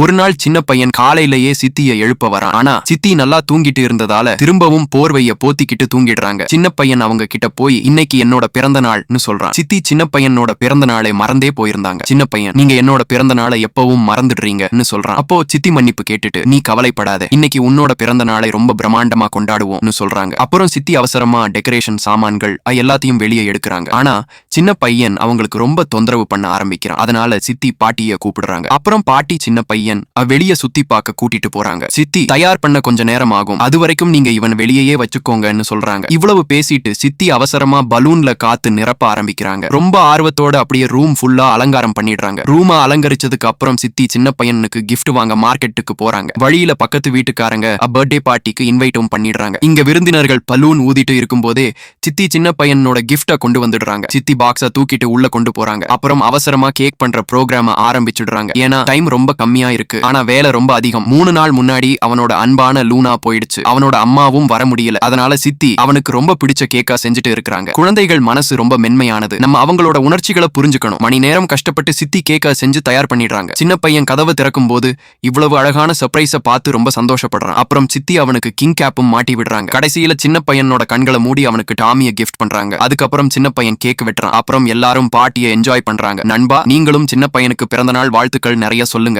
ஒரு நாள் சின்ன பையன் காலையிலேயே சித்திய எழுப்ப வரான். ஆனா சித்தி நல்லா தூங்கிட்டு இருந்ததால திரும்பவும் போர்வைய போத்திக்கிட்டு தூங்கிடுறாங்க. சின்ன பையன் அவங்க கிட்ட போய் இன்னைக்கு என்னோட பிறந்த நாள்னு சொல்றான். சித்தி சின்ன பையனோட பிறந்த நாளை மறந்தே போயிருந்தாங்க. சின்ன பையன், நீங்க என்னோட பிறந்த நாளை எப்பவும் மறந்துடுறீங்கன்னு சொல்றான். அப்போ சித்தி மன்னிப்பு கேட்டுட்டு, நீ கவலைப்படாத, இன்னைக்கு உன்னோட பிறந்த நாளை ரொம்ப பிரம்மாண்டமா கொண்டாடுவோம்னு சொல்றாங்க. அப்புறம் சித்தி அவசரமா டெக்கரேஷன் சாமான்கள் எல்லாத்தையும் வெளியே எடுக்கிறாங்க. ஆனா சின்ன பையன் அவங்களுக்கு ரொம்ப தொந்தரவு பண்ண ஆரம்பிக்கிறான். அதனால சித்தி பாட்டிய கூப்பிடுறாங்க. அப்புறம் பாட்டி சின்ன பையன் வெளிய சுத்தி பார்க்க கூட்டிட்டு போறாங்க. சித்தி, தயார் பண்ண கொஞ்ச நேரம் ஆகும், அது வரைக்கும் நீங்க இவன் வெளியே வச்சுக்கோங்கன்னு சொல்றாங்க. இவ்வளவு பேசிட்டு சித்தி அவசரமா பலூன்ல காத்து நிரப்ப ஆரம்பிக்கிறாங்க. ரொம்ப ஆர்வத்தோட அப்படியே ரூம் ஃபுல்லா அலங்காரம் பண்ணிடுறாங்க. ரூம அலங்கரிச்சதுக்கு அப்புறம் சித்தி சின்ன பையனுக்கு கிஃப்ட் வாங்க மார்க்கெட்டுக்கு போறாங்க. வழியில பக்கத்து வீட்டுக்காரங்க பர்த்டே பார்ட்டிக்கு இன்வைட்டும் பண்ணிடுறாங்க. இங்க விருந்தினர்கள் பலூன் ஊதிட்டு இருக்கும் போதே சித்தி சின்ன பையனோட கிஃப்ட கொண்டு வந்துடுறாங்க. சித்தி பாக்ஸ தூக்கிட்டு உள்ள கொண்டு போறாங்க. அப்புறம் அவசரமா கேக் பண்ற ப்ரோக்ராம ஆரம்பிச்சிடுறாங்க. ஏன்னா டைம் ரொம்ப கம்மியா இருக்கு. ஆனா வேலை ரொம்ப அதிகம். 3 நாள் முன்னாடி அவனோட அன்பான லூனா போயிடுச்சு. அவனோட அம்மாவும் வர முடியல. அதனால சித்தி அவனுக்கு ரொம்ப பிடிச்ச கேக்கா செஞ்சுட்டு இருக்காங்க. குழந்தைகள் மனசு ரொம்ப மென்மையானது. நம்ம அவங்களோட உணர்ச்சிகளை புரிஞ்சுக்கணும். மணி நேரம் கஷ்டப்பட்டு சித்தி கேக்கா செஞ்சு தயார் பண்ணிடுறாங்க. சின்ன பையன் கதவு திறக்கும் போது இவ்வளவு அழகான சர்ப்ரைஸ பார்த்து ரொம்ப சந்தோஷப்படுறான். அப்புறம் சித்தி அவனுக்கு கிங் கேப்பும் மாட்டி விடுறாங்க. கடைசியில சின்ன பையனோட கண்களை மூடி அவனுக்கு டாமிய கிஃப்ட் பண்றாங்க. அதுக்கப்புறம் சின்ன பையன் கேக் வெட்டுறான். அப்புறம் எல்லாரும் பார்ட்டியை என்ஜாய் பண்றாங்க. நண்பா, நீங்களும் சின்ன பையனுக்கு பிறந்த நாள் வாழ்த்துக்கள் நிறைய சொல்லுங்க.